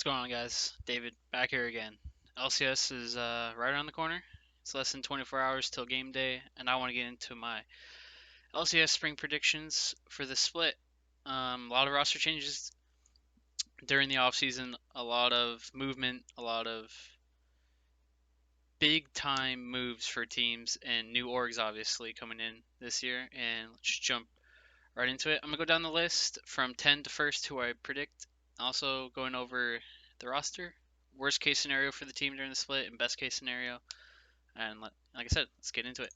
What's going on, guys? David back here again. LCS is right around the corner. It's less than 24 hours till game day, and I want to get into my LCS spring predictions for the split. A lot of roster changes during the offseason, a lot of movement, a lot of big time moves for teams, and new orgs obviously coming in this year. And let's jump right into it. I'm gonna go down the list from 10 to first who I predict. Also going over the roster, worst case scenario for the team during the split, and best case scenario. And like I said, let's get into it.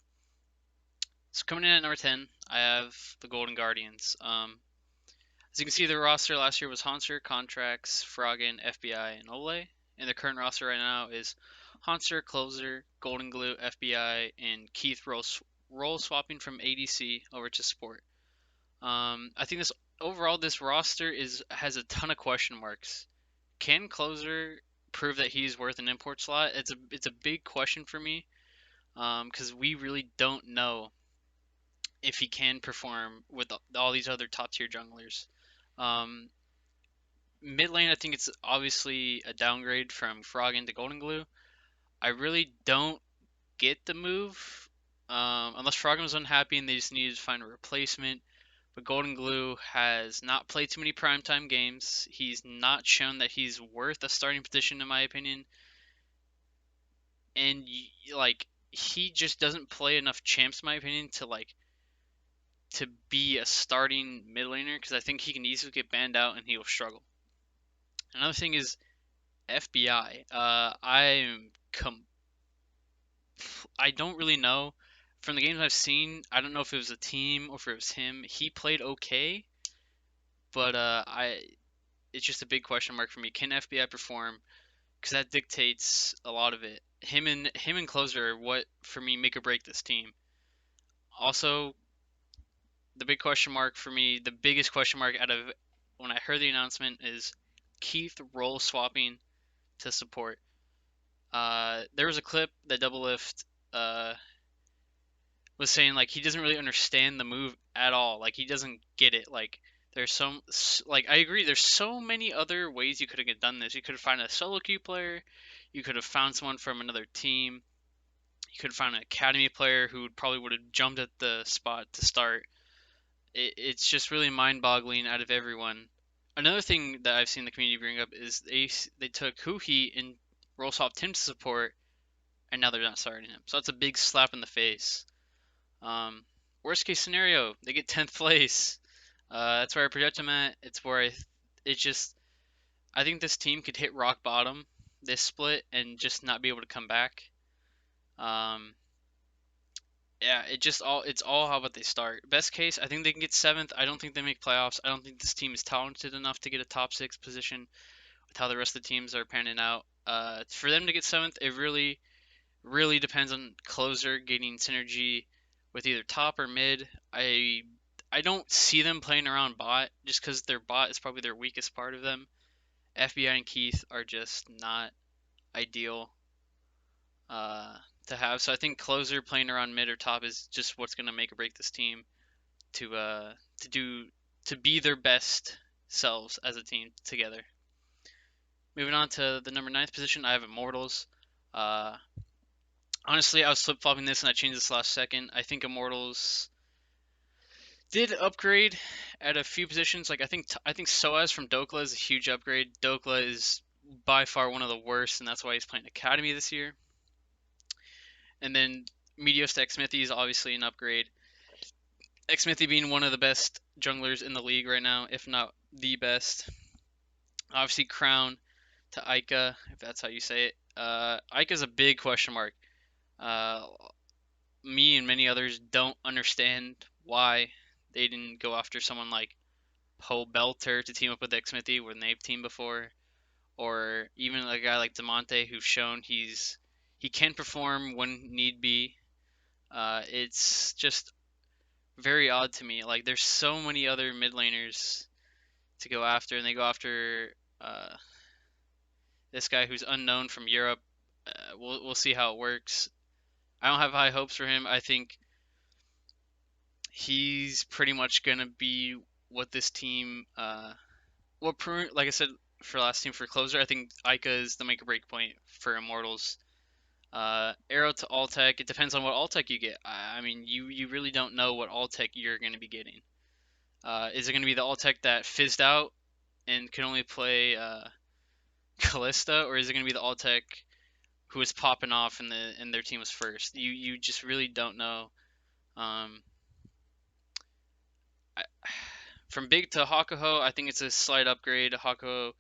So coming in at number 10, I have the Golden Guardians. As you can see, the roster last year was Hanser, Contracts, Froggen, FBI, and Ole. And the current roster right now is Hanser, Closer, Golden Glue, FBI, and Keith role swapping from ADC over to support. I think this roster has a ton of question marks. Can Closer prove that he's worth an import slot? It's a big question for me, because we really don't know if he can perform with all these other top tier junglers. Um, Mid lane, I think it's obviously a downgrade from Froggen to Golden Glue. I really don't get the move, unless Froggen was unhappy and they just needed to find a replacement. But Golden Glue has not played too many primetime games. He's not shown that he's worth a starting position, in my opinion. And like he just doesn't play enough champs, in my opinion, to be a starting mid laner. Because I think he can easily get banned out and he will struggle. Another thing is FBI. I don't really know. From the games I've seen, I don't know if it was a team or if it was him. He played okay, but it's just a big question mark for me. Can FBI perform? Because that dictates a lot of it. Him and Closer are what for me make or break this team. Also, the big question mark for me, the biggest question mark out of when I heard the announcement is Keith role swapping to support. There was a clip that Double Lift was saying like he doesn't really understand the move at all. Like he doesn't get it. Like there's some like I agree. There's so many other ways you could have done this. You could have found a solo queue player. You could have found someone from another team. You could have found an academy player who probably would have jumped at the spot to start. It's just really mind-boggling out of everyone. Another thing that I've seen the community bring up is they took Huhi and role swapped him to support, and now they're not starting him. So that's a big slap in the face. Um, Worst case scenario, they get 10th place. That's where I project them at. It's where it just, I think this team could hit rock bottom this split and just not be able to come back. Um, yeah, it's all how about they start. Best case, I think they can get 7th. I don't think they make playoffs. I don't think this team is talented enough to get a top 6 position with how the rest of the teams are panning out. For them to get 7th, it really depends on Closer getting synergy with either top or mid. I don't see them playing around bot just because their bot is probably their weakest part of them. FBI and Keith are just not ideal uh, to have. So I think Closer playing around mid or top is just what's gonna make or break this team to do to be their best selves as a team together. Moving on to the number 9th position, I have Immortals. Uh, Honestly, I was flip flopping this and I changed this last second. I think Immortals did upgrade at a few positions. Like I think Soaz from Dokla is a huge upgrade. Dokla is by far one of the worst, and that's why he's playing Academy this year. And then Meteos to Xmithy is obviously an upgrade. Xmithy being one of the best junglers in the league right now, if not the best. Obviously Crown to Ica, if that's how you say it. Ica's a big question mark. Uh, Me and many others don't understand why they didn't go after someone like Poe Belter to team up with Xmithy when they've teamed before, or even a guy like Demonte who's shown he can perform when need be. It's just very odd to me. Like there's so many other mid laners to go after, and they go after uh, this guy who's unknown from Europe. We'll see how it works. I don't have high hopes for him. I think he's pretty much gonna be what this team, like I said for last team for closer, I think Ica is the make or break point for Immortals. Arrow to all tech. It depends on what all tech you get. I mean, you really don't know what all tech you're going to be getting. Is it going to be the all tech that fizzed out and can only play Callista, or is it going to be the all tech who was popping off and their team was first? You just really don't know. Um, I, from Big to Hakuho, I think it's a slight upgrade. Hakuho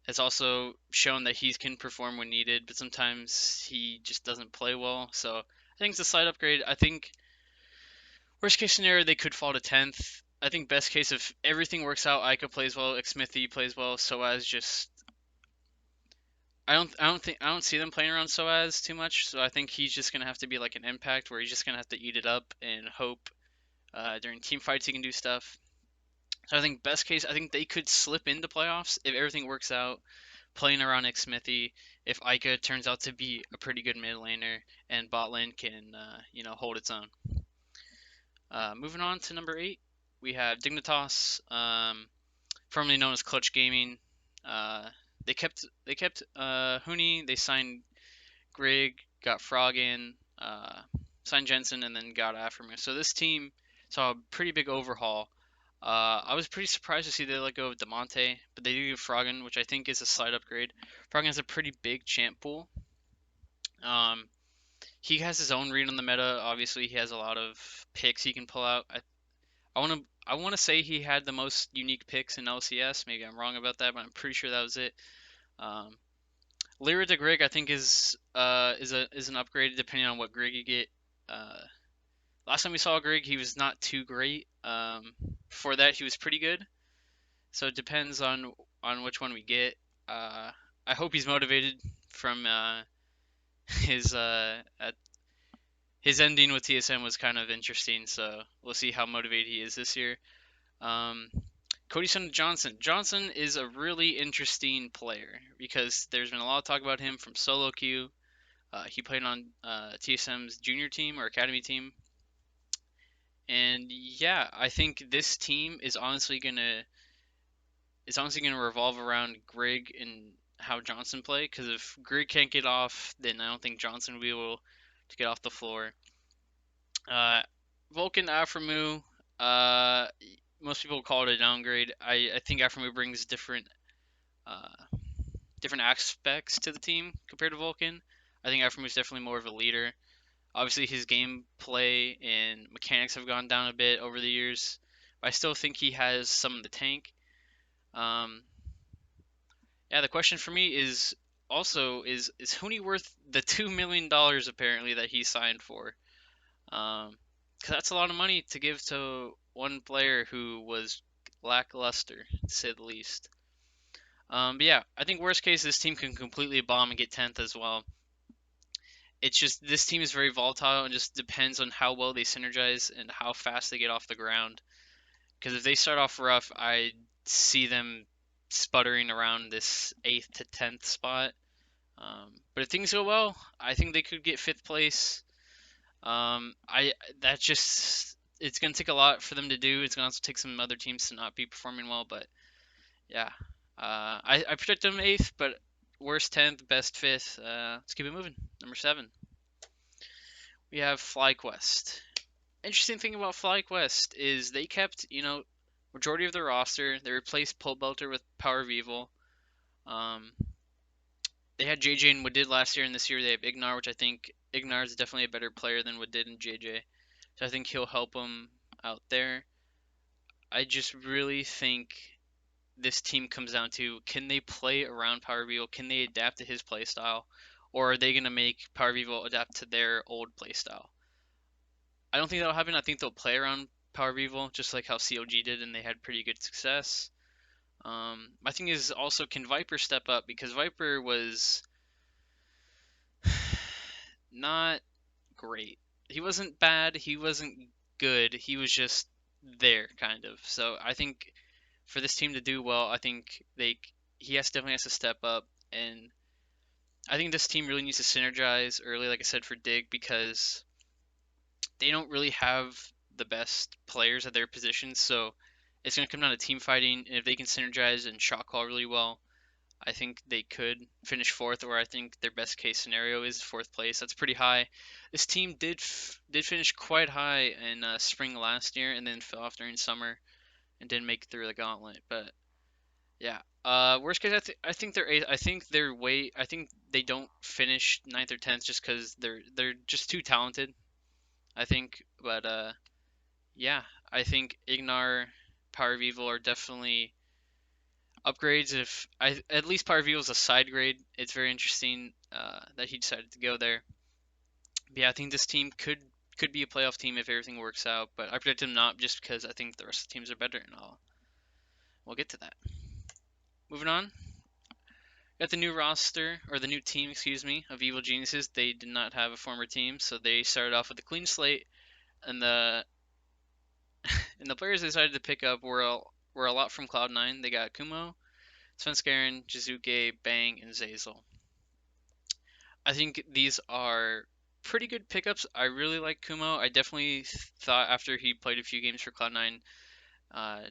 has also shown that he can perform when needed, but sometimes he just doesn't play well. So I think it's a slight upgrade. I think worst case scenario they could fall to 10th. I think best case if everything works out, Ica plays well, Xmithy plays well, Soaz just I don't see them playing around Soaz too much. So I think he's just gonna have to be like an impact where he's just gonna have to eat it up and hope during team fights he can do stuff. So I think best case, I think they could slip into playoffs if everything works out, playing around Xmithy. If Ica turns out to be a pretty good mid laner and bot lane can hold its own. Moving on to number 8, we have Dignitas, formerly known as Clutch Gaming. Uh, they kept Huni. They signed Grig, got Frog in, signed Jensen, and then got Aftermath. So this team saw a pretty big overhaul. I was pretty surprised to see they let go of Demonte, but they do get Froggen, which I think is a slight upgrade. Froggen has a pretty big champ pool. Um, he has his own read on the meta. Obviously, he has a lot of picks he can pull out. I want to say he had the most unique picks in LCS. Maybe I'm wrong about that, but I'm pretty sure that was it. Um, Lyra to Grig, I think is an upgrade depending on what Grig you get. Uh, Last time we saw Grig, he was not too great. Before that, he was pretty good. So it depends on which one we get. I hope he's motivated from his his ending with TSM was kind of interesting. So we'll see how motivated he is this year. Um, Cody Son Johnson. Johnson is a really interesting player because there's been a lot of talk about him from solo queue. He played on TSM's junior team or academy team, and yeah, I think this team is honestly gonna revolve around Grig and how Johnson play. Because if Grig can't get off, then I don't think Johnson will be able to get off the floor. Uh, Vulcan Aframu. Uh, Most people call it a downgrade. I think Aframu brings uh, different aspects to the team compared to Vulcan. I think Aframu is definitely more of a leader. Obviously, his gameplay and mechanics have gone down a bit over the years, but I still think he has some of the tank. Um, yeah, the question for me is also is Huni worth the $2 million apparently that he signed for? Because that's a lot of money to give to one player who was lackluster, to say the least. But yeah, I think worst case this team can completely bomb and get 10th as well. It's just this team is very volatile and just depends on how well they synergize and how fast they get off the ground. Because if they start off rough, I see them sputtering around this 8th to 10th spot. But if things go well, I think they could get 5th place. I that just it's gonna take a lot for them to do. It's gonna also take some other teams to not be performing well. But yeah, I predict them 8th, but worst 10th, best 5th. Let's keep it moving. Number 7, we have FlyQuest. Interesting thing about FlyQuest is they kept majority of their roster. They replaced Pole Belter with Power of Evil. Um, they had JJ and Wood did last year, and this year they have Ignar, which I think Ignar is definitely a better player than Wood did and JJ. So I think he'll help them out there. I just really think this team comes down to can they play around Power Evil? Can they adapt to his playstyle? Or are they going to make Power Evil adapt to their old playstyle? I don't think that'll happen. I think they'll play around Power Evil just like how COG did, and they had pretty good success. My thing is also can Viper step up because Viper was not great. He wasn't bad. He wasn't good. He was just there, kind of. So I think for this team to do well, I think he definitely has to step up, and I think this team really needs to synergize early, like I said for Dig, because they don't really have the best players at their positions. So it's gonna come down to team fighting, and if they can synergize and shot call really well, I think they could finish fourth, or I think their best case scenario is fourth place. That's pretty high. This team did finish quite high in spring last year, and then fell off during summer and didn't make it through the gauntlet. But yeah, worst case, I think they're eighth. I think they're way. I think they don't finish ninth or tenth just because they're just too talented. I think, but yeah, I think Ignar, Power of Evil are definitely upgrades. If I at least Power of Evil is a side grade, it's very interesting that he decided to go there. But yeah, I think this team could be a playoff team if everything works out, but I predict them not just because I think the rest of the teams are better, and we'll get to that. Moving on, got the new roster or the new team, excuse me, of Evil Geniuses. They did not have a former team, so they started off with a clean slate, and the and the players they decided to pick up were a lot from Cloud9. They got Kumo, Svenskeren, Jizuke, Bang, and Zazel. I think these are pretty good pickups. I really like Kumo. I definitely thought after he played a few games for Cloud9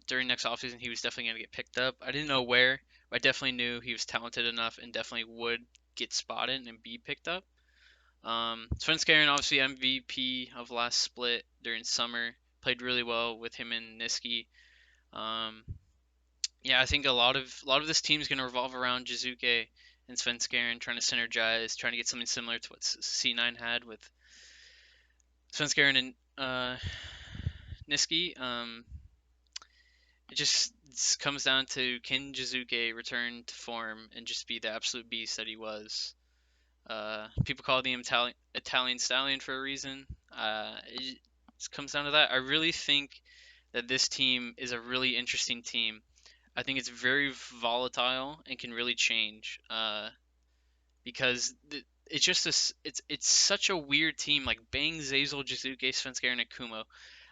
during next offseason he was definitely going to get picked up. I didn't know where, but I definitely knew he was talented enough and definitely would get spotted and be picked up. Svenskeren, obviously MVP of last split during summer, played really well with him and Niski. Um, yeah, I think a lot of this team is going to revolve around Jizuke and Svenskeren trying to synergize, trying to get something similar to what C9 had with Svenskeren and Niski. It just comes down to can Jizuke return to form and just be the absolute beast that he was. People call him Italian Stallion for a reason. It just comes down to that. I really think that this team is a really interesting team. I think it's very volatile and can really change because it's just this. It's such a weird team. Like Bang, Zazel, Jizuke, Svenskeren, and Kumo.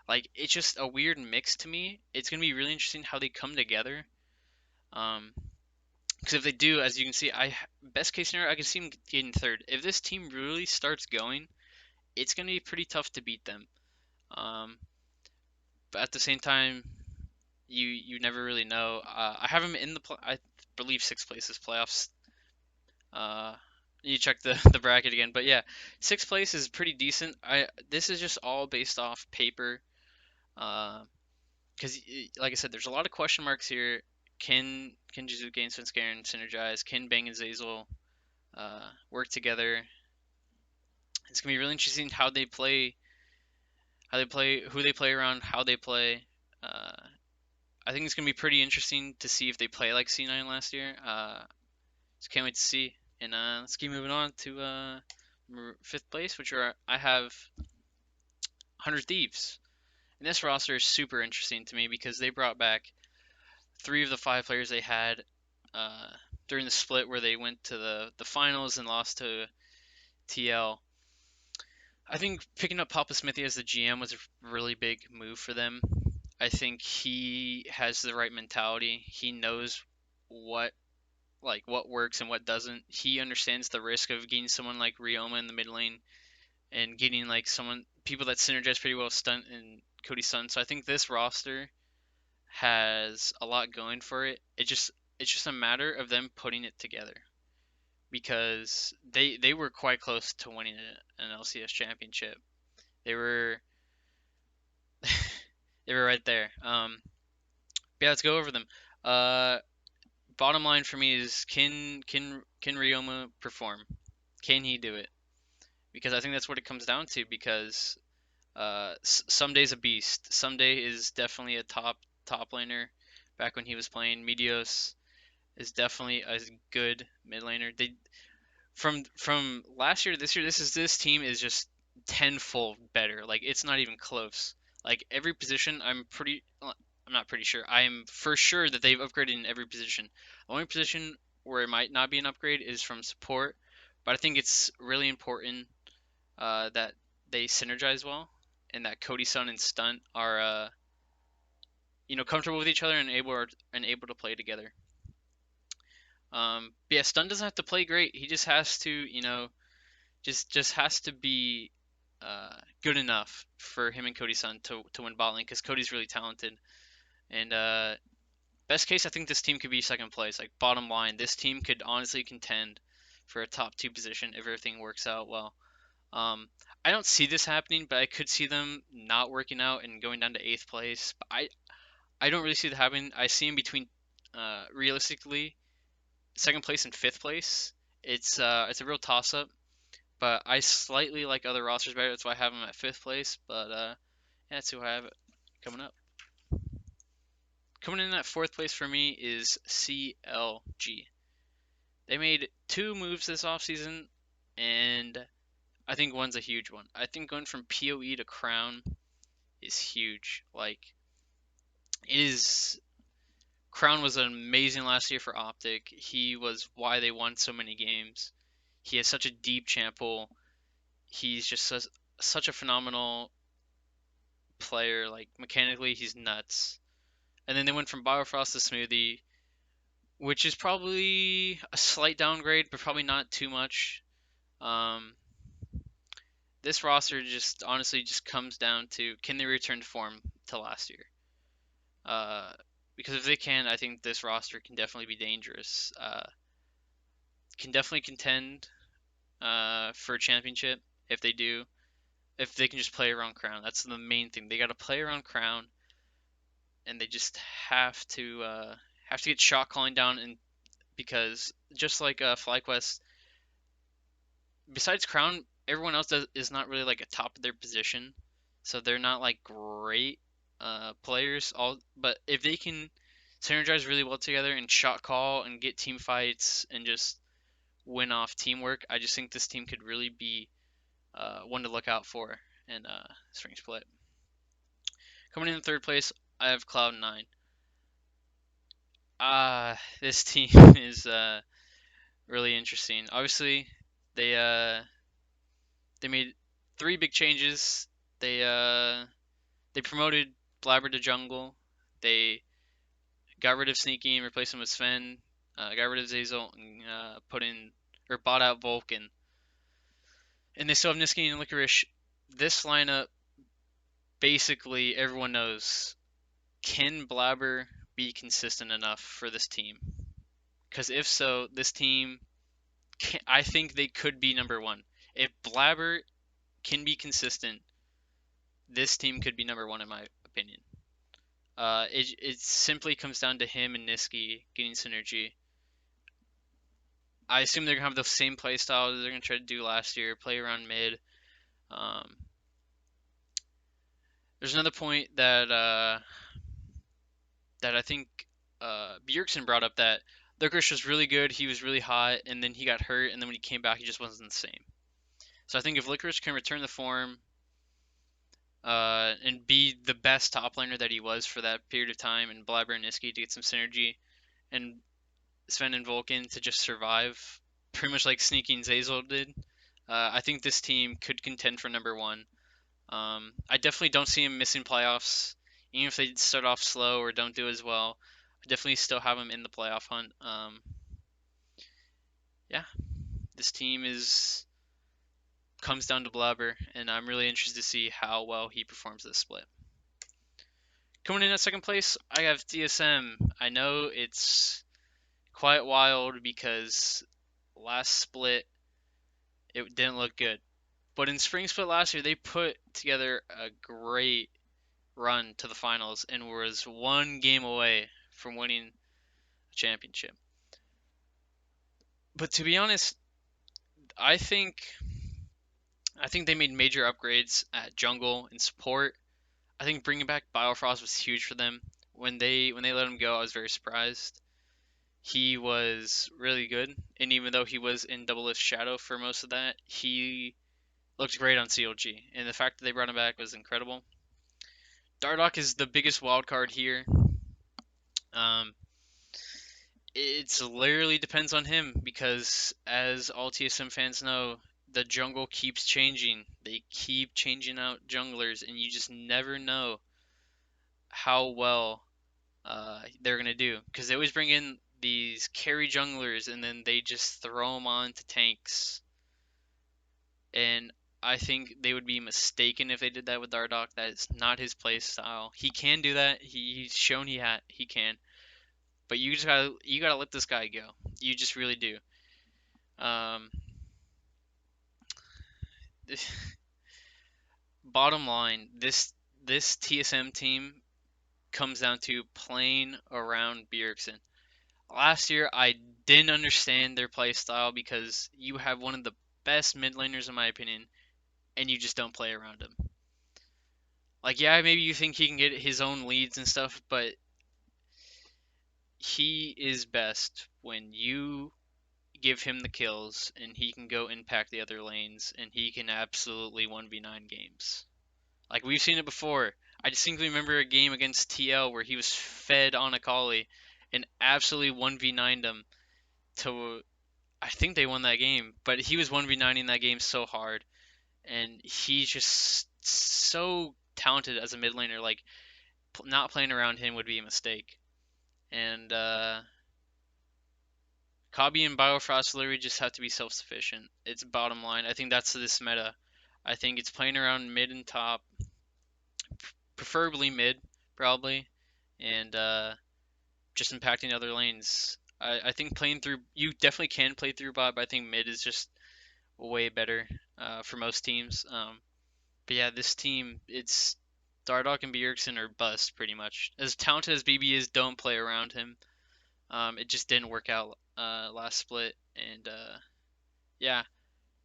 Like it's just a weird mix to me. It's gonna be really interesting how they come together. Um, because if they do, as you can see, best case scenario, I can see them getting third. If this team really starts going, it's gonna be pretty tough to beat them. Um, but at the same time, you never really know. I have them in I believe sixth place is playoffs. Uh, you check the the bracket again, but yeah, sixth place is pretty decent. This is just all based off paper. Because like I said, there's a lot of question marks here. Can Jizuke and Svenskeren synergize? Can Bang and Zazel work together? It's gonna be really interesting who they play around, how they play. Uh, I think it's gonna be pretty interesting to see if they play like C9 last year. Just can't wait to see. And let's keep moving on to fifth place, which I have 100 Thieves. And this roster is super interesting to me because they brought back three of the five players they had uh, during the split where they went to the finals and lost to TL. I think picking up Papa Smithy as the GM was a really big move for them. I think he has the right mentality. He knows what what works and what doesn't. He understands the risk of getting someone like Ryoma in the mid lane and getting like someone people that synergize pretty well with Stunt and Cody Sun. So I think this roster has a lot going for it. It's just a matter of them putting it together because they were quite close to winning an LCS championship. They were they were right there. Yeah, let's go over them. Uh, Bottom line for me is can Ryoma perform? Can he do it? Because I think that's what it comes down to. Because some days a beast, some day is definitely a top laner. Back when he was playing, Meteos is definitely a good mid laner. They from last year to this year, this team is just tenfold better. Like it's not even close. Like every position, I'm not pretty sure. I am for sure that they've upgraded in every position. The only position where it might not be an upgrade is from support, but I think it's really important that they synergize well and that Cody Sun and Stunt are comfortable with each other and able to play together. But yeah, Stunt doesn't have to play great. He just has to just has to be good enough for him and Cody Sun to win bot lane because Cody's really talented and Best case, I think this team could be second place. Like bottom line, this team could honestly contend for a top two position if everything works out well. Um, I don't see this happening, but I could see them not working out and going down to eighth place. But I don't really see that happening. I see them between realistically second place and fifth place. It's a real toss up, but I slightly like other rosters better. That's why I have them at fifth place. But yeah, that's who I have it coming up. Coming in at fourth place for me is CLG. They made two moves this offseason, and I think one's a huge one. I think going from PoE to Crown is huge. Like, it is. Crown was amazing last year for Optic. He was why they won so many games. He has such a deep champ pool. He's just such a phenomenal player. Like, mechanically, he's nuts. And then they went from Biofrost to Smoothie, which is probably a slight downgrade, but probably not too much. Um, this roster just honestly just comes down to can they return to form to last year? Uh, because if they can, I think this roster can definitely be dangerous. Can definitely contend for a championship if they do. If they can just play around Crown, that's the main thing. They got to play around Crown, and they just have to get shot calling down. And because just like FlyQuest, besides Crown, everyone else is not really like a top of their position, so they're not like great players. But if they can synergize really well together and shot call and get team fights and just win off teamwork, I just think this team could really be one to look out for in spring split. Coming in third place, I have Cloud9. This team is really interesting. Obviously, they uh, they made three big changes. They promoted Blabber to jungle. They got rid of Sneaky and replaced him with Sven. Got rid of Zazel and put in or bought out Vulcan. And they still have Niski and Licorice. This lineup, basically, everyone knows. Can Blabber be consistent enough for this team? Because if so, this team, I think they could be number one. If Blabber can be consistent, this team could be number one in my opinion. It simply comes down to him and Niski getting synergy. I assume they're gonna have the same play style that they're gonna try to do last year, play around mid. Um, there's another point that I think Bjergsen brought up that Licorice was really good, he was really hot, and then he got hurt, and then when he came back, he just wasn't the same. So I think if Licorice can return the form and be the best top laner that he was for that period of time, and Blabber and Niski to get some synergy, and Sven and Vulcan to just survive, pretty much like Sneaky and Zazel did, I think this team could contend for number one. I definitely don't see him missing playoffs, even if they start off slow or don't do as well. I definitely still have him in the playoff hunt. Yeah, this team is comes down to Blabber, and I'm really interested to see how well he performs this split. Coming in at second place, I have DSM. I know it's quite wild because last split it didn't look good, but in spring split last year they put together a great run to the finals and was one game away from winning a championship. But to be honest, I think I think they made major upgrades at jungle and support. I think bringing back Biofrost was huge for them. When they let him go, I was very surprised. He was really good, and even though he was in Double Lift Shadow for most of that, he looked great on CLG. And the fact that they brought him back was incredible. Dardoch is the biggest wild card here. Um, It's literally depends on him because, as all TSM fans know, the jungle keeps changing. They keep changing out junglers, and you just never know how well they're gonna do because they always bring in these carry junglers and then they just throw them on to tanks. And I think they would be mistaken if they did that with Dardoch. That is not his play style. He can do that. He's shown he can. but you gotta let this guy go. You just really do. Um, Bottom line, this TSM team comes down to playing around Bjergsen. Last year, I didn't understand their play style because you have one of the best mid laners in my opinion, and you just don't play around him. Like, yeah, maybe you think he can get his own leads and stuff, but he is best when you give him the kills and he can go impact the other lanes and he can absolutely 1v9 games. Like we've seen it before. I distinctly remember a game against TL where he was fed on Akali and absolutely 1v9'd him to I think they won that game, but he was 1v9ing that game so hard and he's just so talented as a mid laner. Like not playing around him would be a mistake. And Kabi and Biofrost literally just have to be self-sufficient. It's bottom line. I think that's this meta. I think it's playing around mid and top, preferably mid, probably, and just impacting other lanes. I think playing through, you definitely can play through bot, but I think mid is just way better for most teams. But yeah, this team, it's Dardoch and Bjergsen are bust pretty much. As talented as BB is, don't play around him. It just didn't work out last split, and yeah,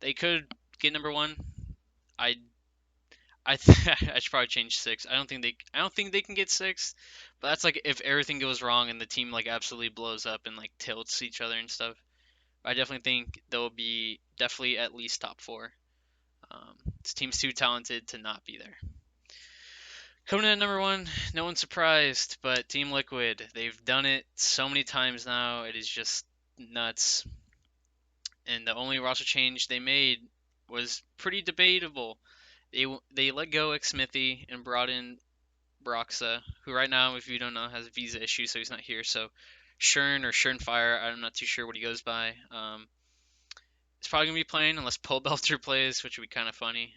they could get number one. I I should probably change six. I don't think they can get six, but that's like if everything goes wrong and the team like absolutely blows up and like tilts each other and stuff. I definitely think they'll be definitely at least top four. This team's too talented to not be there. Coming in at number one, no one's surprised, but Team Liquid, they've done it so many times now. It is just nuts. And the only roster change they made was pretty debatable. They let go Xmithy and brought in Broxa, who right now, if you don't know, has visa issues, so he's not here. So Shern or Shernfire, I'm not too sure what he goes by. He's probably gonna be playing unless Paul Belter plays, which would be kind of funny.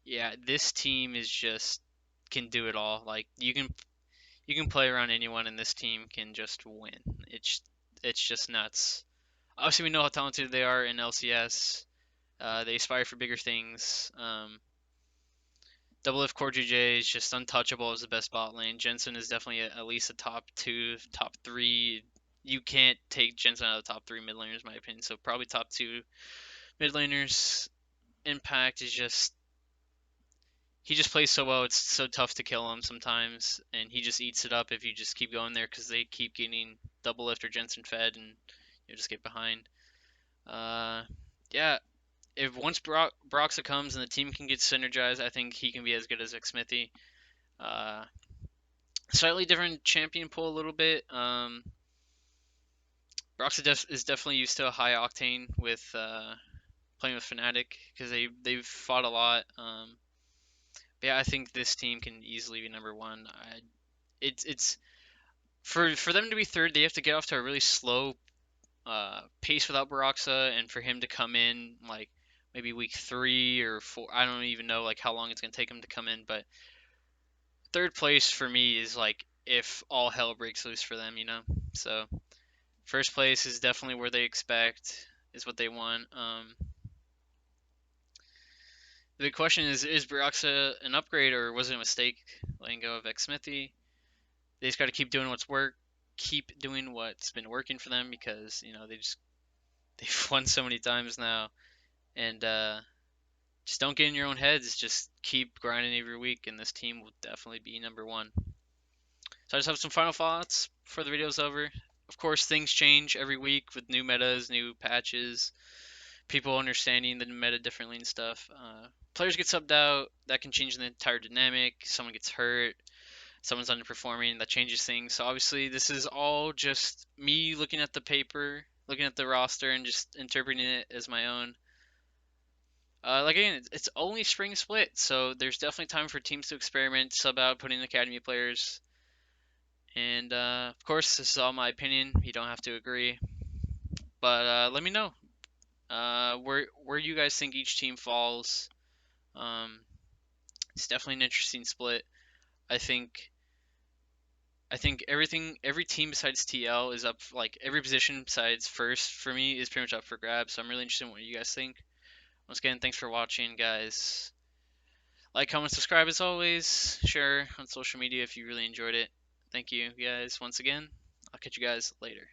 Yeah, this team is just can do it all. Like you can play around anyone, and this team can just win. It's just nuts. Obviously, we know how talented they are in LCS. They aspire for bigger things. Double F Core GJ is just untouchable as the best bot lane. Jensen is definitely at least a top two, top three. You can't take Jensen out of the top three mid laners, in my opinion. So probably top two mid laners. Impact is just he just plays so well. It's so tough to kill him sometimes, and he just eats it up if you just keep going there because they keep getting double lift or Jensen fed, and you just get behind. Uh, yeah, if once Broxa comes and the team can get synergized, I think he can be as good as Xmithy. Uh, Slightly different champion pool a little bit. Broxa is definitely used to a high octane with playing with Fnatic because they've fought a lot. But yeah, I think this team can easily be number one. It's for them to be third, they have to get off to a really slow pace without Broxa, and for him to come in like maybe week 3 or 4, I don't even know like how long it's gonna take him to come in, but third place for me is like if all hell breaks loose for them, you know. So first place is definitely where they expect, is what they want. The big question is Broxa an upgrade or was it a mistake letting go of Xmithy? They just got to keep doing what's been working for them because you know they've won so many times now, and just don't get in your own heads. Just keep grinding every week, and this team will definitely be number one. So I just have some final thoughts before the video's over. Of course, things change every week with new metas, new patches, people understanding the meta differently and stuff. Players get subbed out, that can change the entire dynamic. Someone gets hurt, someone's underperforming, that changes things. So obviously, this is all just me looking at the paper, looking at the roster, and just interpreting it as my own. Like again, it's only spring split, so there's definitely time for teams to experiment, sub out, put in academy players. And of course, this is all my opinion. You don't have to agree, but let me know where you guys think each team falls. Um, it's definitely an interesting split. I think I think every team besides TL is up. Like every position besides first for me is pretty much up for grabs. So I'm really interested in what you guys think. Once again, thanks for watching, guys. Like, comment, subscribe as always. Share on social media if you really enjoyed it. Thank you guys once again. I'll catch you guys later.